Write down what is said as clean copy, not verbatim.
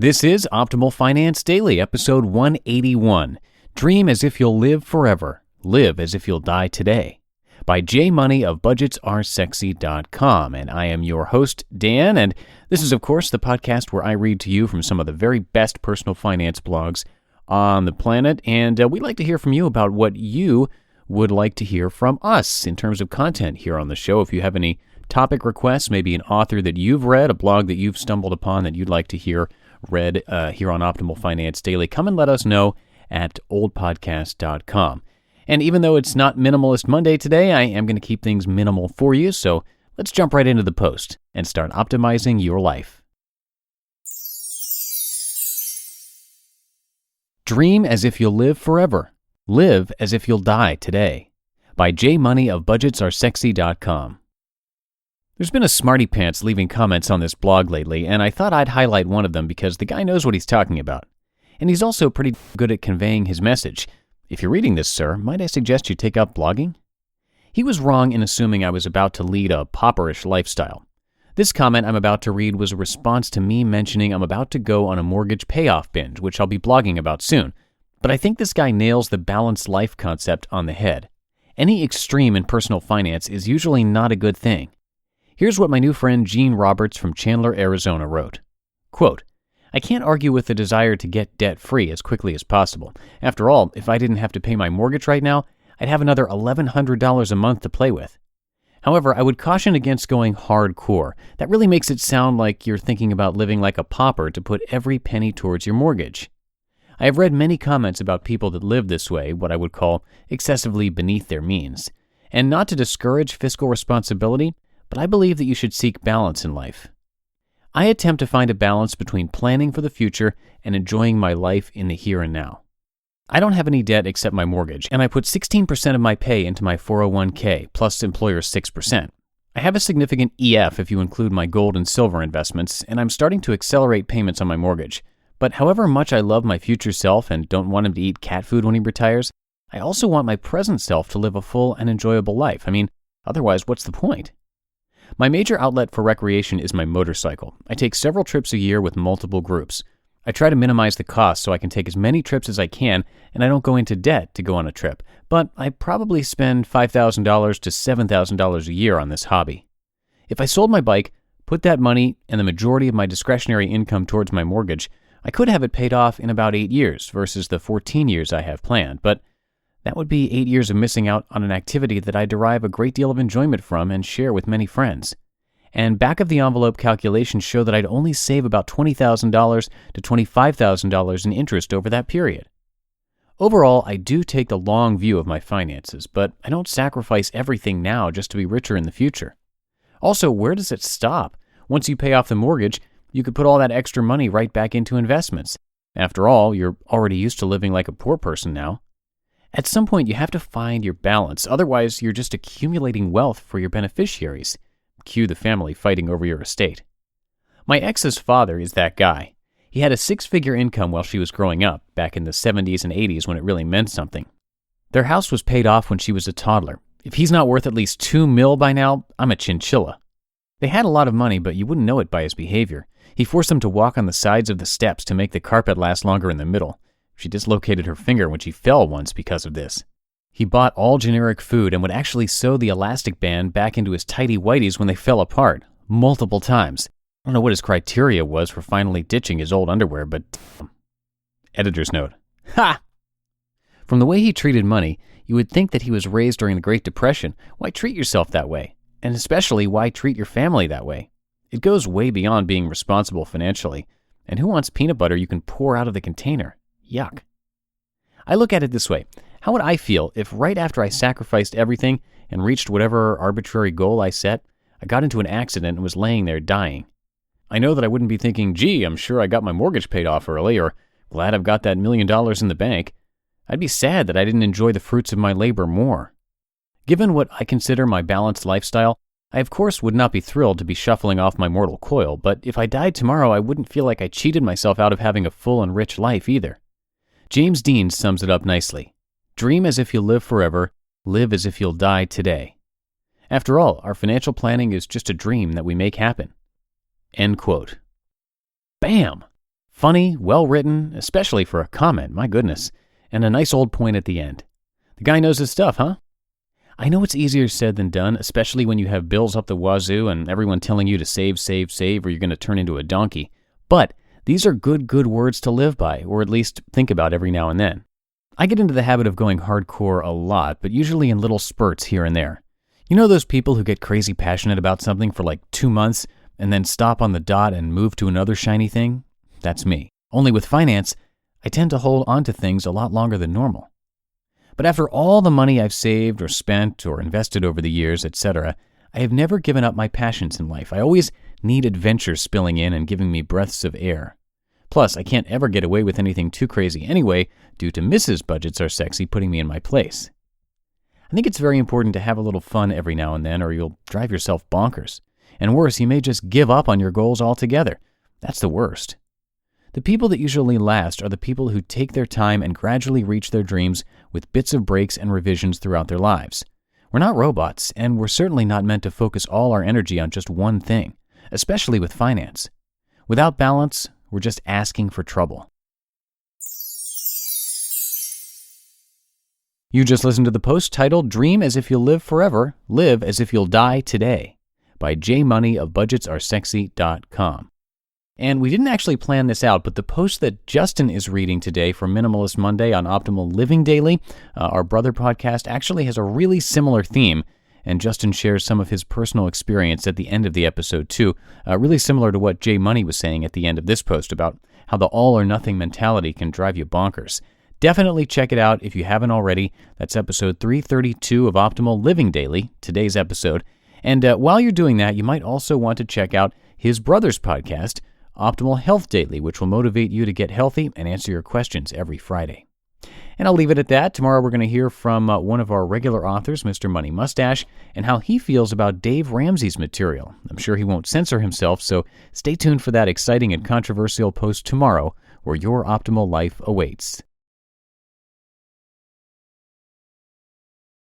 This is Optimal Finance Daily, episode 181. Dream as if you'll live forever. Live as if you'll die today. By J Money of budgetsaresexy.com. And I am your host, Dan, and this is, of course, the podcast where I read to you from some of the very best personal finance blogs on the planet. And we'd like to hear from you about what you would like to hear from us in terms of content here on the show. If you have any topic requests, maybe an author that you've read, a blog that you've stumbled upon that you'd like to hear read here on Optimal Finance Daily, come and let us know at oldpodcast.com. And even though it's not Minimalist Monday today, I am going to keep things minimal for you, so let's jump right into the post and start optimizing your life. Dream as if you'll live forever. Live as if you'll die today. By J Money of budgetsaresexy.com. There's been a smarty pants leaving comments on this blog lately, and I thought I'd highlight one of them because the guy knows what he's talking about. And he's also pretty good at conveying his message. If you're reading this, sir, might I suggest you take up blogging? He was wrong in assuming I was about to lead a pauperish lifestyle. This comment I'm about to read was a response to me mentioning I'm about to go on a mortgage payoff binge, which I'll be blogging about soon. But I think this guy nails the balanced life concept on the head. Any extreme in personal finance is usually not a good thing. Here's what my new friend Gene Roberts from Chandler, Arizona wrote. Quote, I can't argue with the desire to get debt-free as quickly as possible. After all, if I didn't have to pay my mortgage right now, I'd have another $1,100 a month to play with. However, I would caution against going hardcore. That really makes it sound like you're thinking about living like a pauper to put every penny towards your mortgage. I have read many comments about people that live this way, what I would call excessively beneath their means. And not to discourage fiscal responsibility, but I believe that you should seek balance in life. I attempt to find a balance between planning for the future and enjoying my life in the here and now. I don't have any debt except my mortgage, and I put 16% of my pay into my 401k, plus employer's 6%. I have a significant EF if you include my gold and silver investments, and I'm starting to accelerate payments on my mortgage. But however much I love my future self and don't want him to eat cat food when he retires, I also want my present self to live a full and enjoyable life. I mean, otherwise, what's the point? My major outlet for recreation is my motorcycle. I take several trips a year with multiple groups. I try to minimize the cost so I can take as many trips as I can, and I don't go into debt to go on a trip. But I probably spend $5,000 to $7,000 a year on this hobby. If I sold my bike, put that money and the majority of my discretionary income towards my mortgage, I could have it paid off in about 8 years versus the 14 years I have planned, but that would be 8 years of missing out on an activity that I derive a great deal of enjoyment from and share with many friends. And back-of-the-envelope calculations show that I'd only save about $20,000 to $25,000 in interest over that period. Overall, I do take the long view of my finances, but I don't sacrifice everything now just to be richer in the future. Also, where does it stop? Once you pay off the mortgage, you could put all that extra money right back into investments. After all, you're already used to living like a poor person now. At some point, you have to find your balance. Otherwise, you're just accumulating wealth for your beneficiaries. Cue the family fighting over your estate. My ex's father is that guy. He had a 6-figure income while she was growing up, back in the 70s and 80s when it really meant something. Their house was paid off when she was a toddler. If he's not worth at least $2 million by now, I'm a chinchilla. They had a lot of money, but you wouldn't know it by his behavior. He forced them to walk on the sides of the steps to make the carpet last longer in the middle. She dislocated her finger when she fell once because of this. He bought all generic food and would actually sew the elastic band back into his tighty whities when they fell apart, multiple times. I don't know what his criteria was for finally ditching his old underwear, but Editor's note. Ha! From the way he treated money, you would think that he was raised during the Great Depression. Why treat yourself that way? And especially, why treat your family that way? It goes way beyond being responsible financially. And who wants peanut butter you can pour out of the container? Yuck. I look at it this way. How would I feel if right after I sacrificed everything and reached whatever arbitrary goal I set, I got into an accident and was laying there dying? I know that I wouldn't be thinking, gee, I'm sure I got my mortgage paid off early, or glad I've got that $1 million in the bank. I'd be sad that I didn't enjoy the fruits of my labor more. Given what I consider my balanced lifestyle, I of course would not be thrilled to be shuffling off my mortal coil, but if I died tomorrow, I wouldn't feel like I cheated myself out of having a full and rich life either. James Dean sums it up nicely. Dream as if you'll live forever, live as if you'll die today. After all, our financial planning is just a dream that we make happen. End quote. Bam! Funny, well-written, especially for a comment, my goodness, and a nice old point at the end. The guy knows his stuff, huh? I know it's easier said than done, especially when you have bills up the wazoo and everyone telling you to save, save, save, or you're going to turn into a donkey. But these are good words to live by, or at least think about every now and then. I get into the habit of going hardcore a lot, but usually in little spurts here and there. You know those people who get crazy passionate about something for like 2 months and then stop on the dot and move to another shiny thing? That's me. Only with finance, I tend to hold on to things a lot longer than normal. But after all the money I've saved or spent or invested over the years, etc., I have never given up my passions in life. I always need adventure spilling in and giving me breaths of air. Plus, I can't ever get away with anything too crazy anyway, due to Mrs. Budgets Are Sexy putting me in my place. I think it's very important to have a little fun every now and then, or you'll drive yourself bonkers. And worse, you may just give up on your goals altogether. That's the worst. The people that usually last are the people who take their time and gradually reach their dreams with bits of breaks and revisions throughout their lives. We're not robots, and we're certainly not meant to focus all our energy on just one thing, especially with finance. Without balance, we're just asking for trouble. You just listened to the post titled Dream as if you'll live forever, live as if you'll die today by J Money of budgetsaresexy.com. And we didn't actually plan this out, but the post that Justin is reading today for Minimalist Monday on Optimal Living Daily, our brother podcast, actually has a really similar theme, and Justin shares some of his personal experience at the end of the episode too, really similar to what Jay Money was saying at the end of this post about how the all-or-nothing mentality can drive you bonkers. Definitely check it out if you haven't already. That's episode 332 of Optimal Living Daily, today's episode. And while you're doing that, you might also want to check out his brother's podcast, Optimal Health Daily, which will motivate you to get healthy and answer your questions every Friday. And I'll leave it at that. Tomorrow we're going to hear from one of our regular authors, Mr. Money Mustache, and how he feels about Dave Ramsey's material. I'm sure he won't censor himself, so stay tuned for that exciting and controversial post tomorrow where your optimal life awaits.